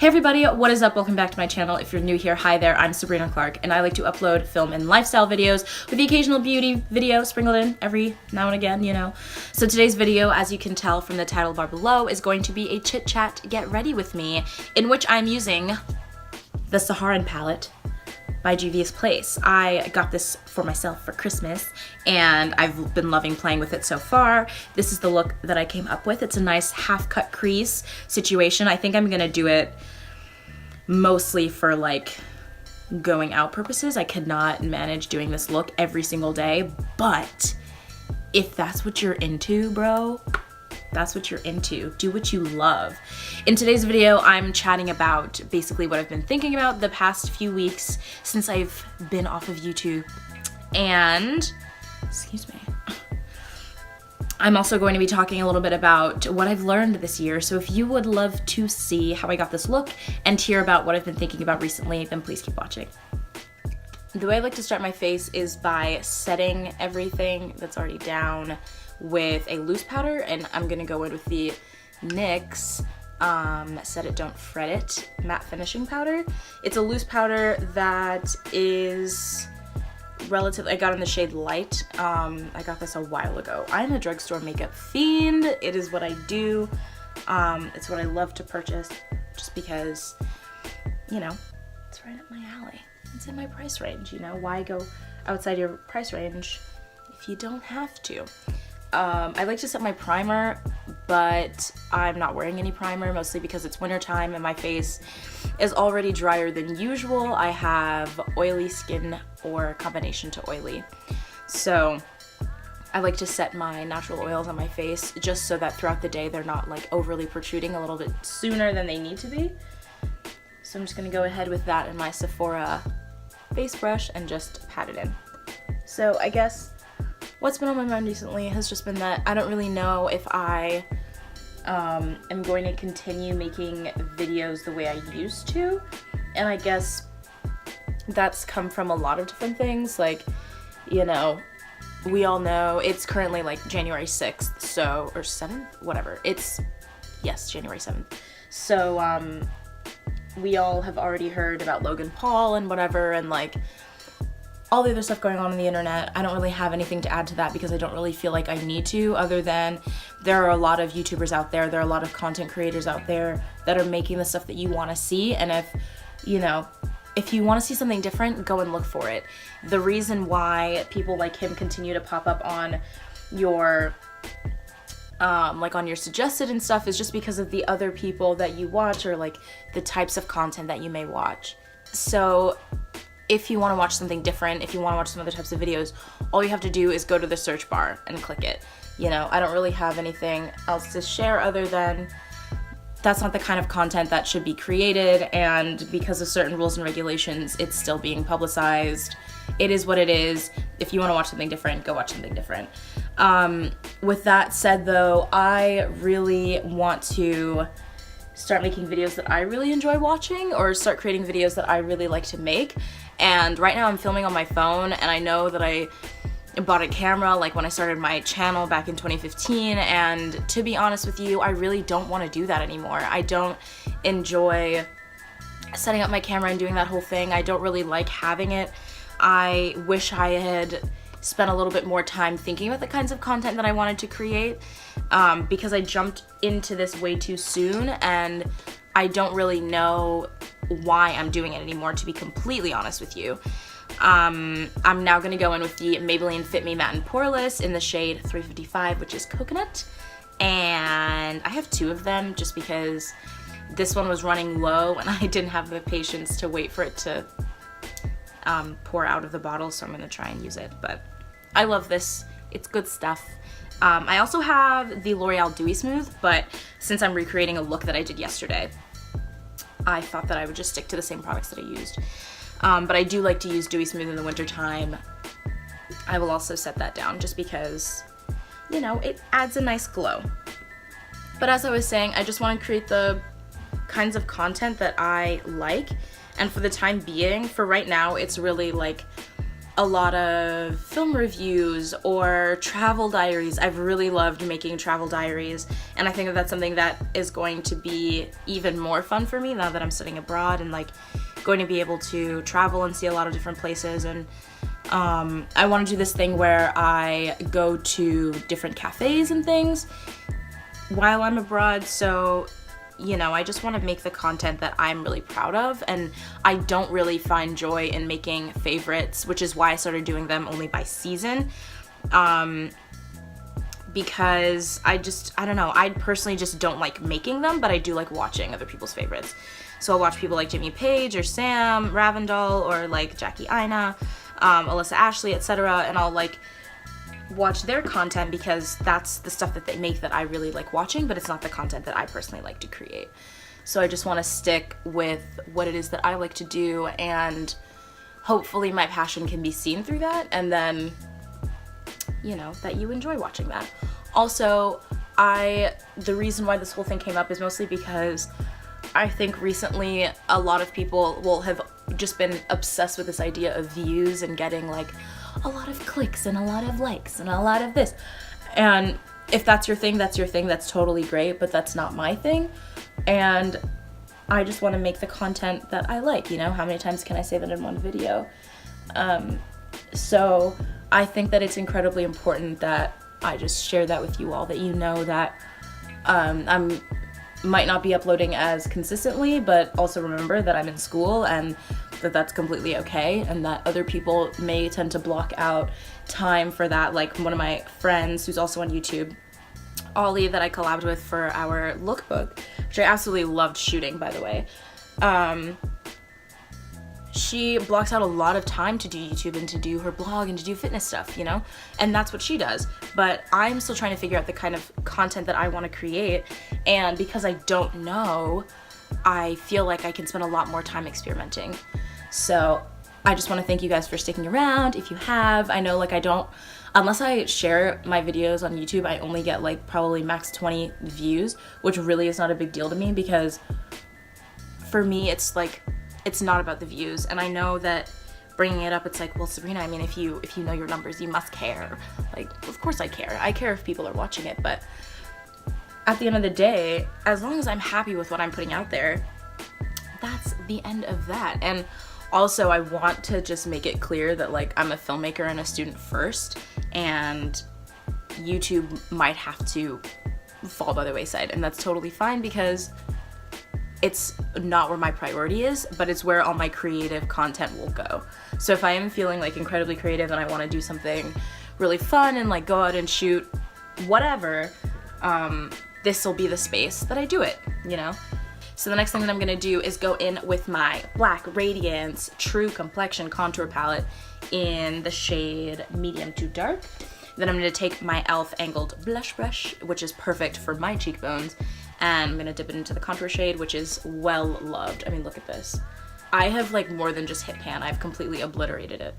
Hey everybody, what is up? Welcome back to my channel. If you're new here, hi there, I'm Sabrina Clarke, and I like to upload, film, and lifestyle videos with the occasional beauty video sprinkled in every now and again, you know. So today's video, as you can tell from the title bar below, is going to be a chit chat get ready with me, in which I'm using the Saharan palette by Juvia's Place. I got this for myself for Christmas, and I've been loving playing with it so far. This is the look that I came up with. It's a nice half-cut crease situation. I think I'm gonna do it mostly for like going out purposes. I could not manage doing this look every single day, but if that's what you're into, bro, that's what you're into. Do what you love. In today's video, I'm chatting about basically what I've been thinking about the past few weeks since I've been off of YouTube. And, excuse me, I'm also going to be talking a little bit about what I've learned this year. So if you would love to see how I got this look and hear about what I've been thinking about recently, then please keep watching. The way I like to start my face is by setting everything that's already down with a loose powder, and I'm gonna go in with the NYX Set It Don't Fret It matte finishing powder. It's a loose powder that is relatively, I got in the shade Light. I got this a while ago. I'm a drugstore makeup fiend. It is what I do. It's what I love to purchase just because, you know, it's right up my alley. It's in my price range, you know? Why go outside your price range if you don't have to? I like to set my primer, but I'm not wearing any primer, mostly because it's winter time and my face is already drier than usual. I have oily skin or combination to oily. So I like to set my natural oils on my face just so that throughout the day they're not like overly protruding a little bit sooner than they need to be. So I'm just gonna go ahead with that in my Sephora face brush and just pat it in. So I guess what's been on my mind recently has just been that I don't really know if I am going to continue making videos the way I used to, and I guess that's come from a lot of different things. Like, you know, we all know it's currently like January 6th, so, or 7th, whatever. Yes, January 7th. So, we all have already heard about Logan Paul and whatever, and like all the other stuff going on the internet. I don't really have anything to add to that because I don't really feel like I need to, other than there are a lot of YouTubers out there, there are a lot of content creators out there that are making the stuff that you want to see, and if, you know, if you want to see something different, go and look for it. The reason why people like him continue to pop up on your like on your suggested and stuff is just because of the other people that you watch, or like the types of content that you may watch. So if you want to watch something different, if you want to watch some other types of videos, all you have to do is go to the search bar and click it. You know, I don't really have anything else to share other than that's not the kind of content that should be created, and because of certain rules and regulations, it's still being publicized. It is what it is. If you want to watch something different, go watch something different. With that said though, I really want to start making videos that I really enjoy watching, or start creating videos that I really like to make. And right now I'm filming on my phone, and I know that I bought a camera like when I started my channel back in 2015, and to be honest with you, I really don't want to do that anymore. I don't enjoy setting up my camera and doing that whole thing. I don't really like having it. I wish I had spent a little bit more time thinking about the kinds of content that I wanted to create, because I jumped into this way too soon, and I don't really know why I'm doing it anymore, to be completely honest with you. I'm now going to go in with the Maybelline Fit Me Matte and Poreless in the shade 355, which is Coconut, and I have two of them just because this one was running low and I didn't have the patience to wait for it to pour out of the bottle, so I'm going to try and use it. But I love this. It's good stuff. I also have the L'Oreal Dewy Smooth, but since I'm recreating a look that I did yesterday, I thought that I would just stick to the same products that I used. But I do like to use Dewy Smooth in the winter time. I will also set that down just because, you know, it adds a nice glow. But as I was saying, I just want to create the kinds of content that I like, and for the time being, for right now, it's really like a lot of film reviews or travel diaries. I've really loved making travel diaries, and I think that that's something that is going to be even more fun for me now that I'm studying abroad and like going to be able to travel and see a lot of different places. And I want to do this thing where I go to different cafes and things while I'm abroad, so you know, I just want to make the content that I'm really proud of, and I don't really find joy in making favorites, which is why I started doing them only by season, because I don't know, I personally just don't like making them, but I do like watching other people's favorites. So I'll watch people like Jimmy Page or Sam Ravendall or like Jackie Aina, Alyssa Ashley, etc., and I'll like watch their content because that's the stuff that they make that I really like watching, but it's not the content that I personally like to create. So I just want to stick with what it is that I like to do, and hopefully my passion can be seen through that, and then, you know, that you enjoy watching that. Also, the reason why this whole thing came up is mostly because I think recently a lot of people will have just been obsessed with this idea of views and getting like a lot of clicks and a lot of likes and a lot of this. And if that's your thing, that's your thing. That's totally great, but that's not my thing. And I just want to make the content that I like, you know? How many times can I say that in one video? So I think that it's incredibly important that I just share that with you all, that you know that I'm might not be uploading as consistently, but also remember that I'm in school and that that's completely okay, and that other people may tend to block out time for that. Like one of my friends who's also on YouTube, Ollie, that I collabed with for our lookbook, which I absolutely loved shooting, by the way, she blocks out a lot of time to do YouTube and to do her blog and to do fitness stuff, you know? And that's what she does. But I'm still trying to figure out the kind of content that I want to create, and because I don't know, I feel like I can spend a lot more time experimenting. So I just want to thank you guys for sticking around. If you have, I know like I don't, unless I share my videos on YouTube, I only get like probably max 20 views, which really is not a big deal to me, because for me it's like, it's not about the views. And I know that bringing it up, it's like, well, Sabrina, I mean, if you know your numbers, you must care. Like, of course I care. I care if people are watching it, but at the end of the day, as long as I'm happy with what I'm putting out there, that's the end of that. And also, I want to just make it clear that like I'm a filmmaker and a student first, and YouTube might have to fall by the wayside, and that's totally fine, because it's not where my priority is, but it's where all my creative content will go. So if I am feeling like incredibly creative and I want to do something really fun and like go out and shoot whatever, this will be the space that I do it, you know? So the next thing that I'm gonna do is go in with my Black Radiance True Complexion Contour Palette in the shade Medium to Dark. Then I'm gonna take my e.l.f. Angled Blush Brush, which is perfect for my cheekbones, and I'm gonna dip it into the contour shade, which is well loved. I mean, look at this. I have like more than just hit pan, I've completely obliterated it.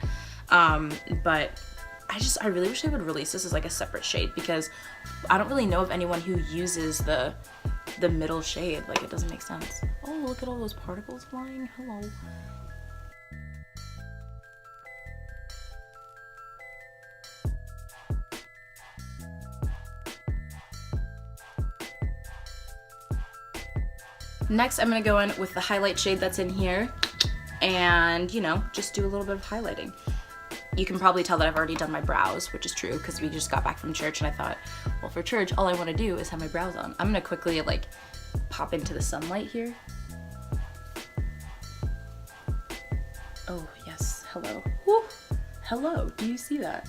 But I really wish they would release this as like a separate shade, because I don't really know of anyone who uses the middle shade. Like, it doesn't make sense. Oh, look at all those particles flying. Hello. Next, I'm gonna go in with the highlight shade that's in here and, you know, just do a little bit of highlighting. You can probably tell that I've already done my brows, which is true because we just got back from church and I thought, well, for church, all I want to do is have my brows on. I'm gonna quickly like pop into the sunlight here. Oh, yes, hello. Woo! Hello, do you see that?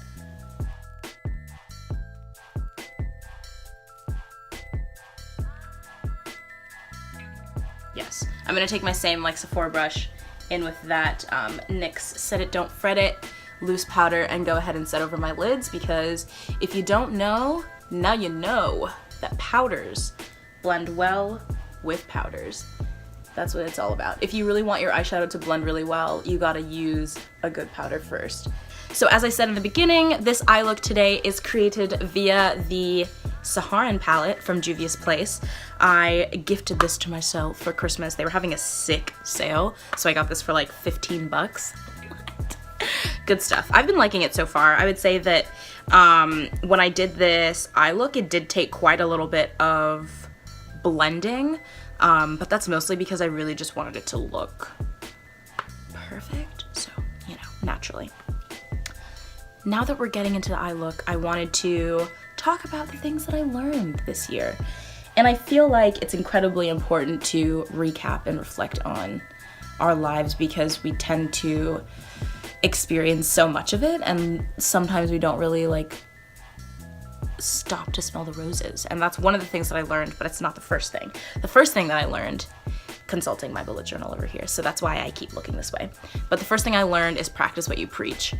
Yes, I'm gonna take my same like Sephora brush in with that NYX Set It Don't Fret It loose powder and go ahead and set over my lids, because if you don't know, now you know that powders blend well with powders. That's what it's all about. If you really want your eyeshadow to blend really well, you gotta use a good powder first. So as I said in the beginning, this eye look today is created via the Saharan palette from Juvia's Place. I gifted this to myself for Christmas. They were having a sick sale, so I got this for like 15 bucks. good stuff. I've been liking it so far. I would say that when I did this eye look, it did take quite a little bit of blending, but that's mostly because I really just wanted it to look perfect, so, you know, naturally. Now that we're getting into the eye look, I wanted to talk about the things that I learned this year. And I feel like it's incredibly important to recap and reflect on our lives because we tend to experience so much of it, and sometimes we don't really like stop to smell the roses. And that's one of the things that I learned, but it's not the first thing. The first thing that I learned, consulting my bullet journal over here, so that's why I keep looking this way. But the first thing I learned is practice what you preach.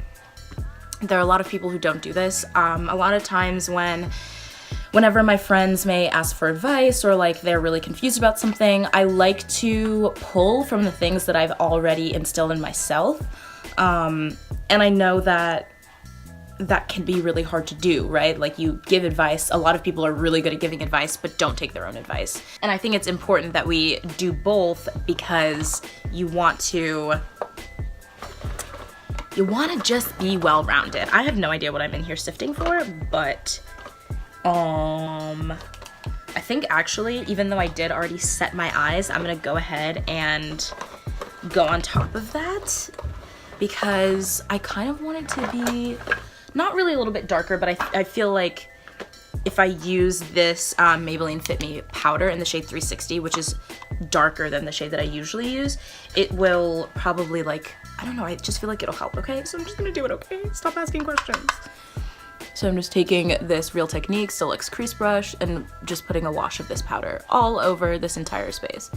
There are a lot of people who don't do this. A lot of times whenever my friends may ask for advice or like they're really confused about something, I like to pull from the things that I've already instilled in myself. And I know that that can be really hard to do, right? Like you give advice, a lot of people are really good at giving advice, but don't take their own advice. And I think it's important that we do both because you want to just be well-rounded. I have no idea what I'm in here sifting for, but I think actually, even though I did already set my eyes, I'm gonna go ahead and go on top of that because I kind of want it to be not really a little bit darker, but I feel like if I use this Maybelline Fit Me powder in the shade 360, which is darker than the shade that I usually use, it will probably like, I don't know, I just feel like it'll help, okay? So I'm just gonna do it, okay? Stop asking questions. So I'm just taking this Real Technique Still Looks crease brush and just putting a wash of this powder all over this entire space.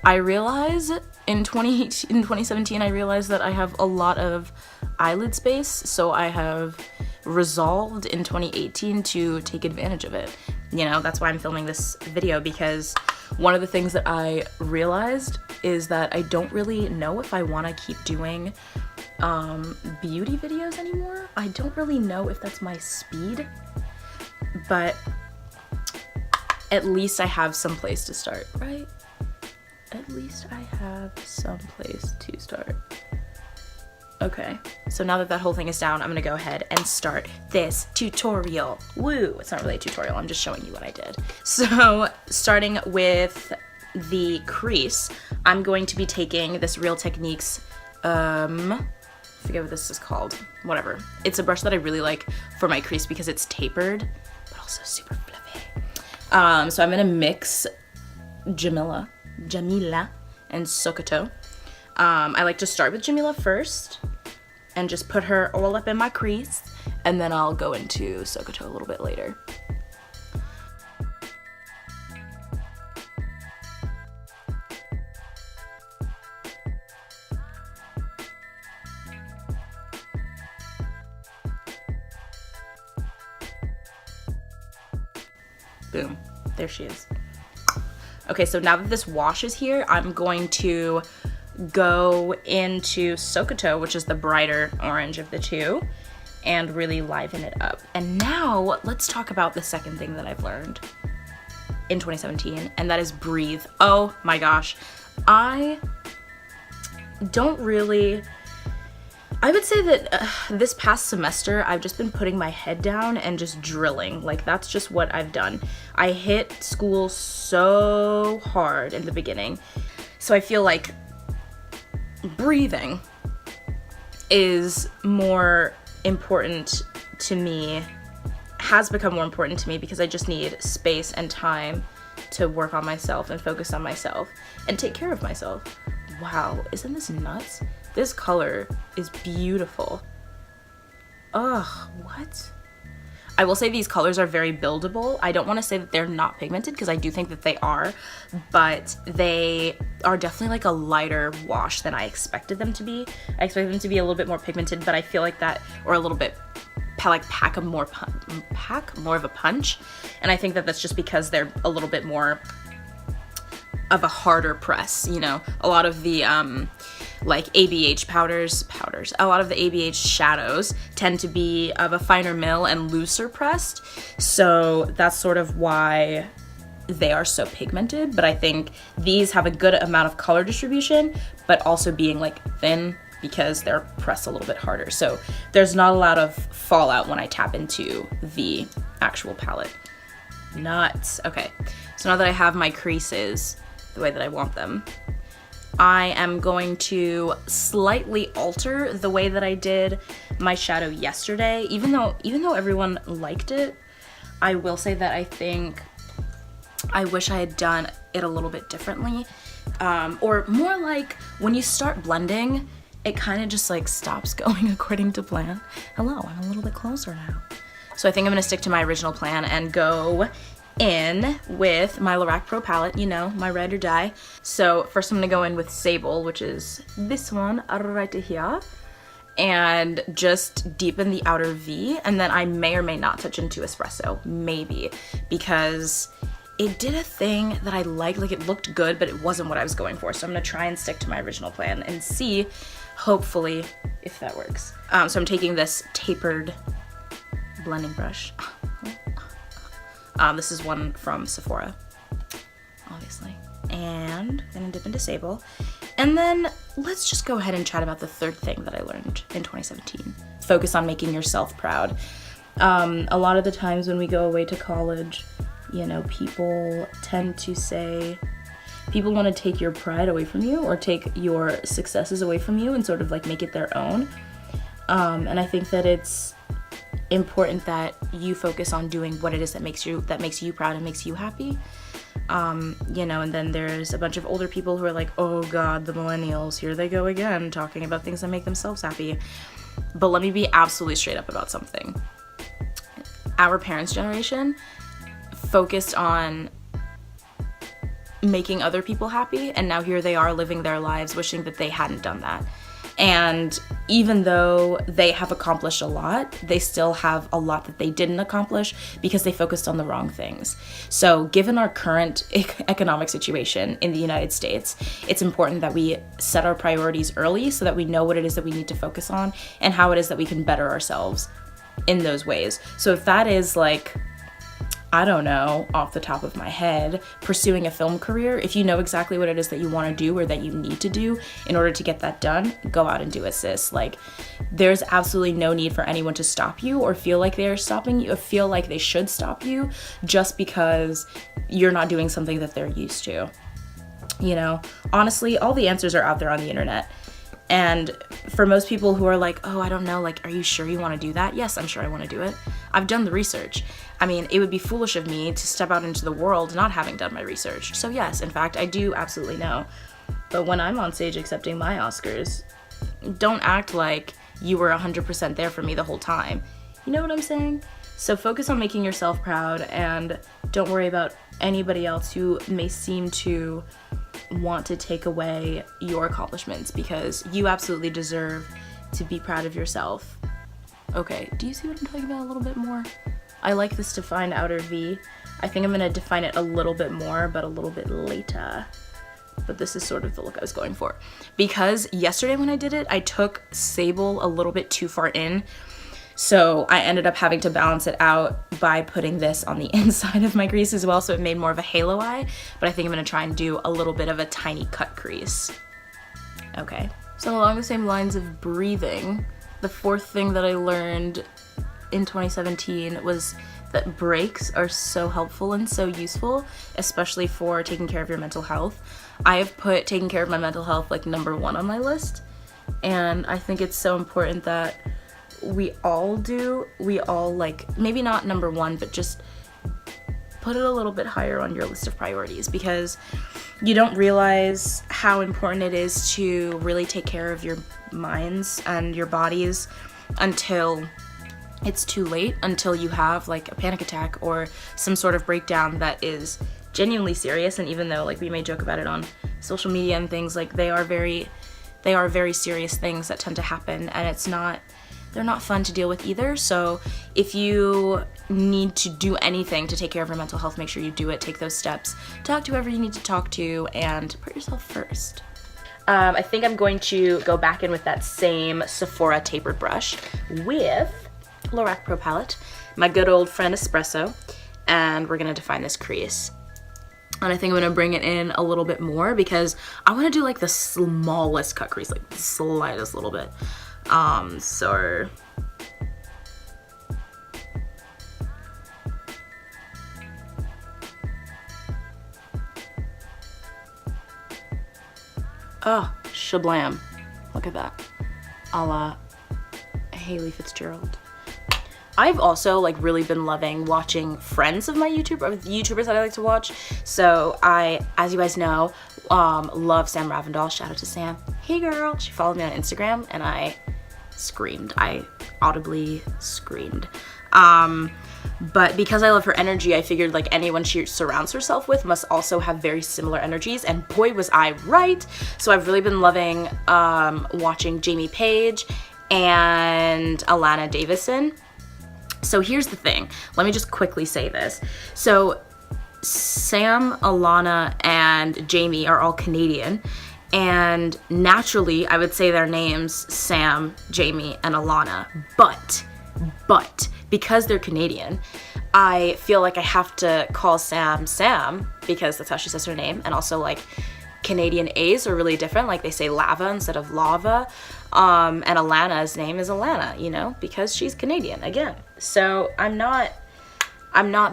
I realize in 2017, I realized that I have a lot of eyelid space, so I have resolved in 2018 to take advantage of it. You know, that's why I'm filming this video, because one of the things that I realized is that I don't really know if I want to keep doing beauty videos anymore. I don't really know if that's my speed, but at least I have some place to start, right? At least I have some place to start. Okay, so now that that whole thing is down, I'm gonna go ahead and start this tutorial. Woo! It's not really a tutorial, I'm just showing you what I did. So, starting with the crease, I'm going to be taking this Real Techniques, I forget what this is called, whatever. It's a brush that I really like for my crease because it's tapered, but also super fluffy. So I'm gonna mix Jamila and Sokoto. I like to start with Jamila first and just put her all up in my crease, and then I'll go into Sokoto a little bit later. Boom, there she is. Okay, so now that this wash is here, I'm going to go into Sokoto, which is the brighter orange of the two, and really liven it up. And now let's talk about the second thing that I've learned in 2017, and that is breathe. Oh my gosh. I would say that this past semester, I've just been putting my head down and just drilling. Like, that's just what I've done. I hit school so hard in the beginning. So I feel like breathing is more important to me, has become more important to me because I just need space and time to work on myself and focus on myself and take care of myself. Wow, isn't this nuts? This color is beautiful. Ugh, what? I will say these colors are very buildable. I don't want to say that they're not pigmented because I do think that they are, but they are definitely like a lighter wash than I expected them to be. I expected them to be a little bit more pigmented, but I feel like that, or a little bit pack more of a punch. And I think that that's just because they're a little bit more of a harder press, you know. A lot of the like ABH powders, a lot of the ABH shadows tend to be of a finer mill and looser pressed, so that's sort of why they are so pigmented. But I think these have a good amount of color distribution, but also being like thin because they're pressed a little bit harder. So there's not a lot of fallout when I tap into the actual palette. Nuts. Okay, so now that I have my creases the way that I want them, I am going to slightly alter the way that I did my shadow yesterday. Even though everyone liked it, I will say that I think I wish I had done it a little bit differently. Or more like when you start blending, it kind of just like stops going according to plan. Hello, I'm a little bit closer now. So I think I'm gonna stick to my original plan and go in with my Lorac Pro palette, you know, my red or die. So first I'm gonna go in with Sable, which is this one right here, and just deepen the outer V, and then I may or may not touch into Espresso, maybe, because it did a thing that I liked, like it looked good, but it wasn't what I was going for. So I'm gonna try and stick to my original plan and see, hopefully, if that works. So I'm taking this tapered blending brush. This is one from Sephora, obviously. And then I dip into Sable. And then let's just go ahead and chat about the third thing that I learned in 2017. Focus on making yourself proud. A lot of the times when we go away to college, you know, people tend to say, people want to take your pride away from you or take your successes away from you and sort of like make it their own. And I think that it's important that you focus on doing what it is that makes you proud and makes you happy. You know, and then there's a bunch of older people who are like, oh God, the millennials, here they go again, talking about things that make themselves happy. But let me be absolutely straight up about something. Our parents' generation focused on making other people happy, and now here they are living their lives wishing that they hadn't done that. And even though they have accomplished a lot, they still have a lot that they didn't accomplish because they focused on the wrong things. So given our current economic situation in the United States, it's important that we set our priorities early so that we know what it is that we need to focus on and how it is that we can better ourselves in those ways. So if that is like, I don't know, off the top of my head, pursuing a film career, if you know exactly what it is that you want to do or that you need to do in order to get that done, go out and do it, sis. Like, there's absolutely no need for anyone to stop you or feel like they're stopping you or feel like they should stop you just because you're not doing something that they're used to. You know, honestly, all the answers are out there on the internet. And for most people who are like, oh, I don't know, like, are you sure you want to do that? Yes, I'm sure I want to do it. I've done the research. I mean, it would be foolish of me to step out into the world not having done my research. So yes, in fact, I do absolutely know. But when I'm on stage accepting my Oscars, don't act like you were 100% there for me the whole time. You know what I'm saying? So focus on making yourself proud and don't worry about anybody else who may seem to want to take away your accomplishments, because you absolutely deserve to be proud of yourself. Okay, do you see what I'm talking about a little bit more? I like this defined outer V. I think I'm gonna define it a little bit more, but a little bit later. But this is sort of the look I was going for. Because yesterday when I did it, I took Sable a little bit too far in. So I ended up having to balance it out by putting this on the inside of my crease as well, so it made more of a halo eye, but I think I'm gonna try and do a little bit of a tiny cut crease. Okay, so along the same lines of breathing, the fourth thing that I learned in 2017 was that breaks are so helpful and so useful, especially for taking care of your mental health. I have put taking care of my mental health like #1 on my list, and I think it's so important that we all like, maybe not #1, but just put it a little bit higher on your list of priorities, because you don't realize how important it is to really take care of your minds and your bodies until it's too late, until you have like a panic attack or some sort of breakdown that is genuinely serious. And even though like we may joke about it on social media and things, like they are very serious things that tend to happen, and they're not fun to deal with either. So if you need to do anything to take care of your mental health, make sure you do it, take those steps, talk to whoever you need to talk to, and put yourself first. I think I'm going to go back in with that same Sephora tapered brush with Lorac Pro palette, my good old friend Espresso, and we're gonna define this crease. And I think I'm gonna bring it in a little bit more because I wanna do like the smallest cut crease, like the slightest little bit. So oh, shablam. Look at that. A la Haley Fitzgerald. I've also like really been loving watching friends of my YouTubers that I like to watch. So I, as you guys know, love Sam Ravindal. Shout out to Sam. Hey girl. She followed me on Instagram and I screamed. I audibly screamed. But because I love her energy, I figured like anyone she surrounds herself with must also have very similar energies, and boy was I right. So I've really been loving watching Jamie Page and Alana Davison. So here's the thing. Let me just quickly say this. So Sam, Alana, and Jamie are all Canadian, and naturally I would say their names Sam, Jamie, and Alana, but because they're Canadian, I feel like I have to call Sam Sam because that's how she says her name, and also like Canadian A's are really different, like they say lava instead of lava, and Alana's name is Alana, you know, because she's Canadian again. So I'm not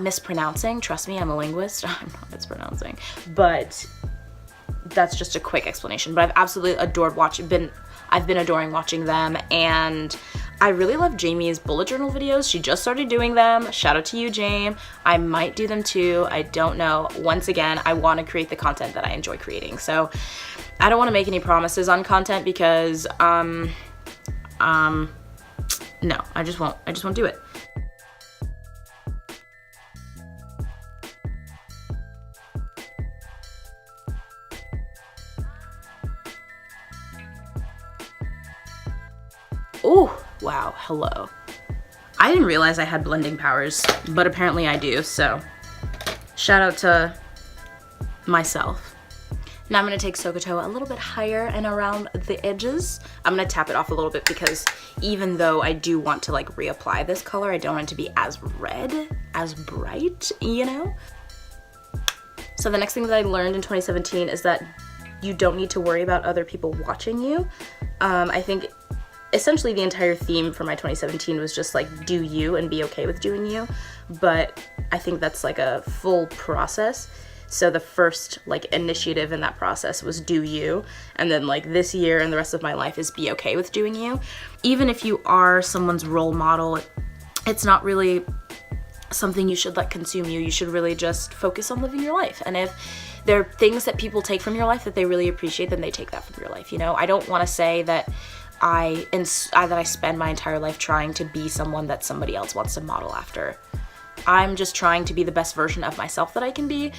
mispronouncing, trust me, I'm a linguist. I'm not mispronouncing, but that's just a quick explanation. But I've absolutely adored I've been adoring watching them, and I really love Jamie's bullet journal videos. She just started doing them. Shout out to you, Jame. I might do them too. I don't know. Once again, I want to create the content that I enjoy creating. So I don't want to make any promises on content because, no, I just won't do it. Oh, wow, hello. I didn't realize I had blending powers, but apparently I do, so shout out to myself. Now I'm gonna take Sokoto a little bit higher and around the edges. I'm gonna tap it off a little bit because even though I do want to like reapply this color, I don't want it to be as red, as bright, you know? So the next thing that I learned in 2017 is that you don't need to worry about other people watching you. I think essentially the entire theme for my 2017 was just like do you and be okay with doing you, but I think that's like a full process. So the first like initiative in that process was do you, and then like this year and the rest of my life is be okay with doing you. Even if you are someone's role model, it's not really something you should let consume you. You should really just focus on living your life, and if there are things that people take from your life that they really appreciate, then they take that from your life, you know? I don't want to say that I spend my entire life trying to be someone that somebody else wants to model after. I'm just trying to be the best version of myself that I can be,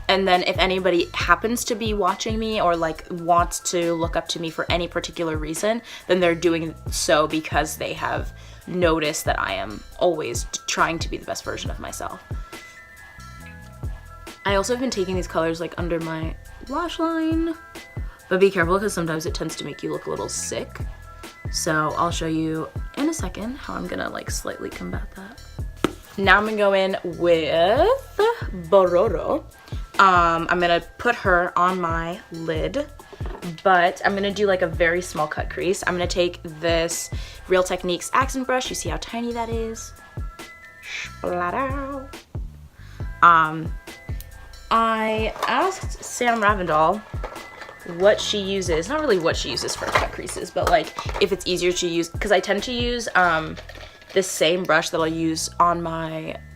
and then if anybody happens to be watching me or like wants to look up to me for any particular reason, then they're doing so because they have noticed that I am always trying to be the best version of myself. I also have been taking these colors like under my lash line, but be careful because sometimes it tends to make you look a little sick. So I'll show you in a second how I'm gonna like slightly combat that. Now I'm gonna go in with Bororo. I'm gonna put her on my lid, but I'm gonna do like a very small cut crease. I'm gonna take this Real Techniques accent brush. You see how tiny that is? Splatter. I asked Sam Ravindal what she uses, not really what she uses for cut creases, but like if it's easier to use, because I tend to use this same brush that I'll use on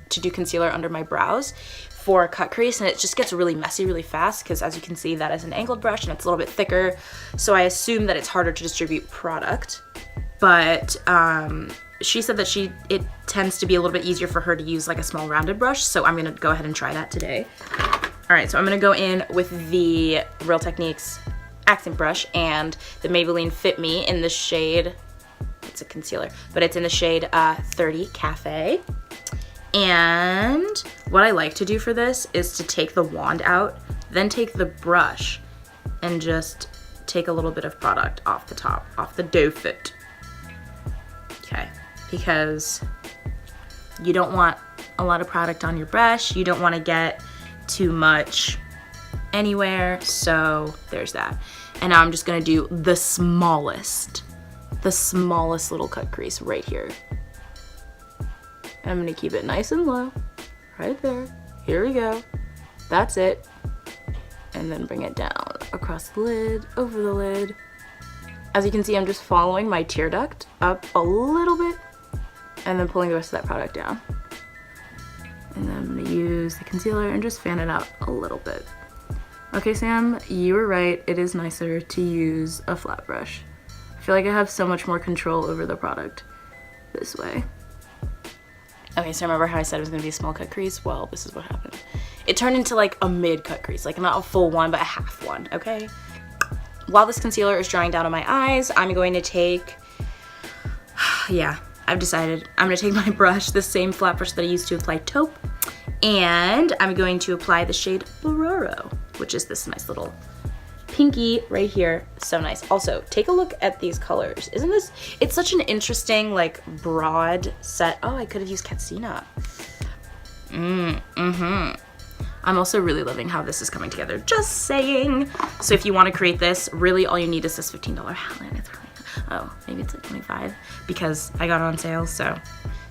to do concealer under my brows for a cut crease, and it just gets really messy really fast because as you can see that is an angled brush and it's a little bit thicker, so I assume that it's harder to distribute product. But she said that it tends to be a little bit easier for her to use like a small rounded brush, so I'm gonna go ahead and try that today. Alright, so I'm gonna go in with the Real Techniques accent brush and the Maybelline Fit Me in the shade, it's a concealer, but it's in the shade 30 Cafe. And what I like to do for this is to take the wand out, then take the brush and just take a little bit of product off the top, off the doe foot. Okay, because you don't want a lot of product on your brush, you don't want to get too much anywhere. So there's that. And now I'm just gonna do the smallest little cut crease right here. I'm gonna keep it nice and low, right there. Here we go. That's it. And then bring it down across the lid, over the lid. As you can see, I'm just following my tear duct up a little bit and then pulling the rest of that product down. And then I'm gonna use the concealer and just fan it out a little bit. Okay, Sam, you were right. It is nicer to use a flat brush. I feel like I have so much more control over the product this way. Okay, so remember how I said it was gonna be a small cut crease? Well, this is what happened. It turned into like a mid cut crease, like not a full one, but a half one, okay? While this concealer is drying down on my eyes, I'm going to take, yeah, I've decided. I'm gonna take my brush, the same flat brush that I used to apply taupe, and I'm going to apply the shade Bororo, which is this nice little pinky right here. So nice. Also, take a look at these colors. Isn't this, it's such an interesting, like, broad set. Oh, I could have used Katsina. I'm also really loving how this is coming together. Just saying. So if you want to create this, really all you need is this $15 palette. It's really, oh, maybe it's like 25 because I got it on sale, so.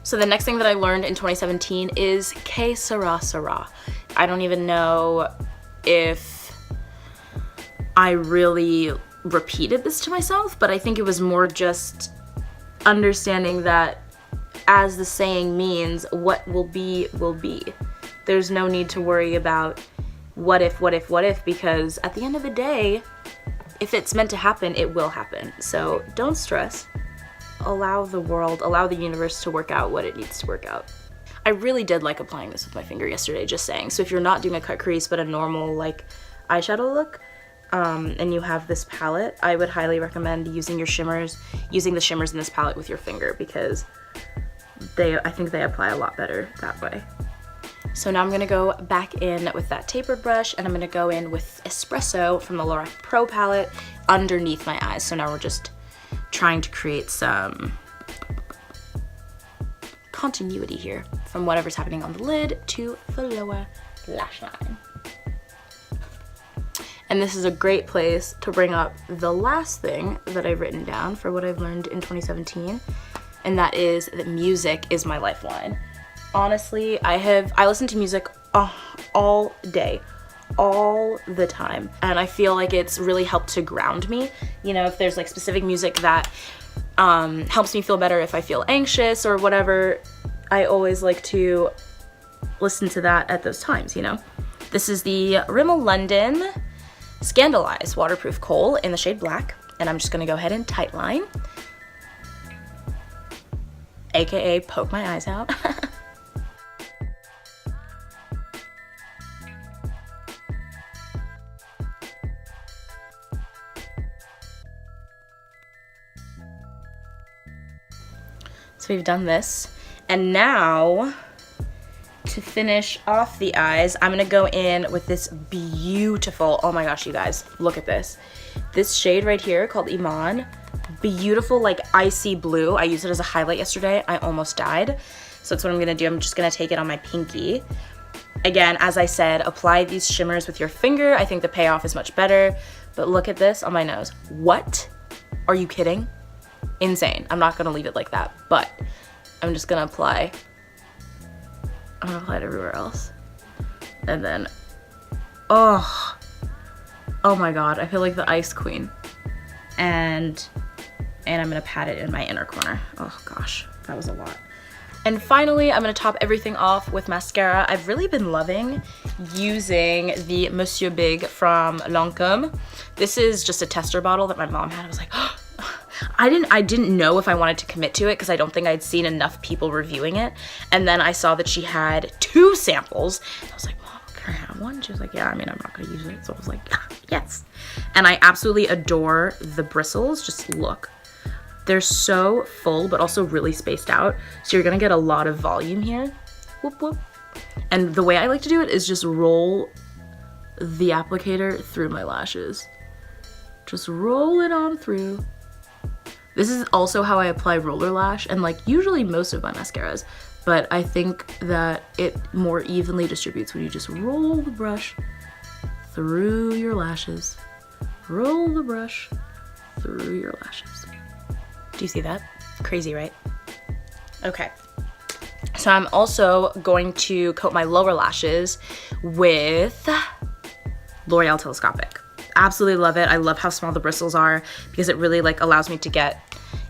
So the next thing that I learned in 2017 is Que Sera Sera. I don't even know if I really repeated this to myself, but I think it was more just understanding that, as the saying means, what will be, will be. There's no need to worry about what if, because at the end of the day, if it's meant to happen, it will happen. So don't stress. Allow the world, allow the universe to work out what it needs to work out. I really did like applying this with my finger yesterday, just saying. So if you're not doing a cut crease, but a normal like eyeshadow look, and you have this palette, I would highly recommend using your shimmers, using the shimmers in this palette with your finger, because I think they apply a lot better that way. So now I'm gonna go back in with that tapered brush, and I'm gonna go in with Espresso from the Lorac Pro palette underneath my eyes. So now we're just trying to create some continuity here from whatever's happening on the lid to the lower lash line. And this is a great place to bring up the last thing that I've written down for what I've learned in 2017, and that is that music is my lifeline. Honestly, I listen to music all day, all the time, and I feel like it's really helped to ground me. You know, if there's like specific music that helps me feel better if I feel anxious or whatever, I always like to listen to that at those times, you know. This is the Rimmel London Scandaleyes Waterproof Kohl in the shade Black, and I'm just gonna go ahead and tightline, aka poke my eyes out. So we've done this, and now to finish off the eyes, I'm gonna go in with this beautiful, oh my gosh, you guys, look at this. This shade right here called Iman, beautiful like icy blue. I used it as a highlight yesterday. I almost died. So that's what I'm gonna do. I'm just gonna take it on my pinky. Again, as I said, apply these shimmers with your finger. I think the payoff is much better, but look at this on my nose. What? Are you kidding? Insane. I'm not gonna leave it like that, but I'm just gonna apply. I'm gonna apply it everywhere else. And then, oh my God, I feel like the ice queen. And I'm gonna pat it in my inner corner. Oh gosh, that was a lot. And finally, I'm gonna top everything off with mascara. I've really been loving using the Monsieur Big from Lancôme. This is just a tester bottle that my mom had. I was like, oh, I didn't know if I wanted to commit to it because I don't think I'd seen enough people reviewing it. And then I saw that she had 2 samples. I was like, Mom, can I have one? She was like, yeah, I mean, I'm not gonna use it. So I was like, yes. And I absolutely adore the bristles. Just look. They're so full, but also really spaced out. So you're gonna get a lot of volume here. Whoop, whoop. And the way I like to do it is just roll the applicator through my lashes. Just roll it on through. This is also how I apply roller lash, and like usually most of my mascaras, but I think that it more evenly distributes when you just roll the brush through your lashes. Roll the brush through your lashes. Do you see that? Crazy, right? Okay. So I'm also going to coat my lower lashes with L'Oreal Telescopic. Absolutely love it. I love how small the bristles are because it really like allows me to get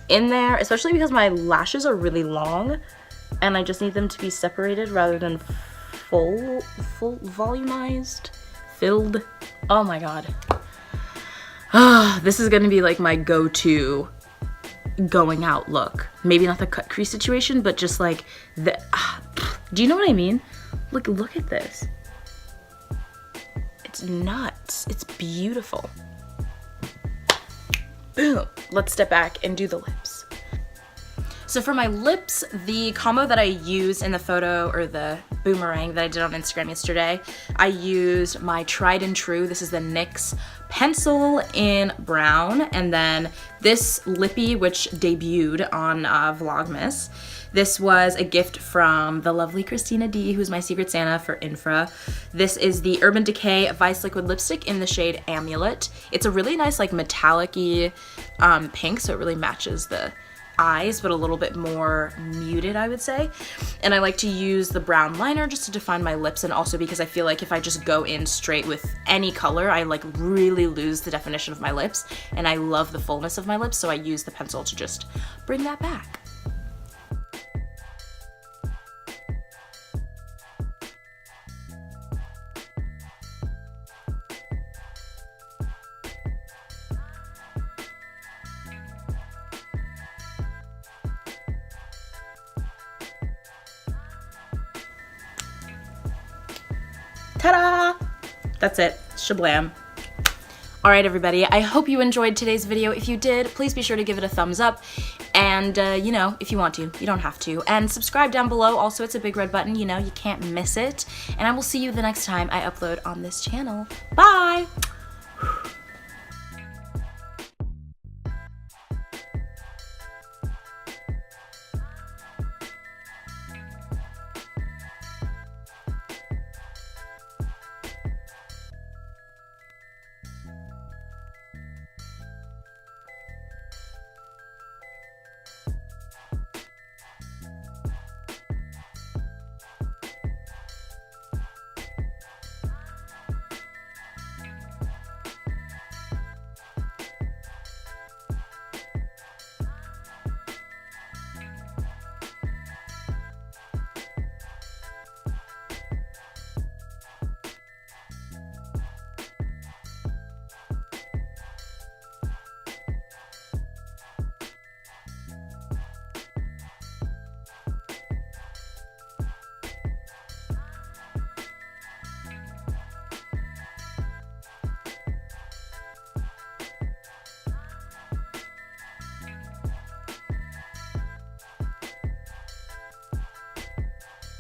in there, especially because my lashes are really long and I just need them to be separated rather than full volumized, filled. Oh my god. This is gonna be like my go-to going out look. Maybe not the cut crease situation, but just like the, do you know what I mean? Look at this. It's nuts. It's beautiful. Boom. Let's step back and do the lips. So for my lips, the combo that I used in the photo, or the boomerang that I did on Instagram yesterday, I used my tried and true, this is the NYX pencil in brown, and then this lippy, which debuted on Vlogmas. This was a gift from the lovely Christina D, who's my Secret Santa for Infra. This is the Urban Decay Vice Liquid Lipstick in the shade Amulet. It's a really nice like metallic-y pink, so it really matches the eyes, but a little bit more muted, I would say. And I like to use the brown liner just to define my lips, and also because I feel like if I just go in straight with any color, I like really lose the definition of my lips, and I love the fullness of my lips, so I use the pencil to just bring that back. Ta-da! That's it. Shablam. All right, everybody. I hope you enjoyed today's video. If you did, please be sure to give it a thumbs up. And, you know, if you want to, you don't have to. And subscribe down below. Also, it's a big red button. You know, you can't miss it. And I will see you the next time I upload on this channel. Bye!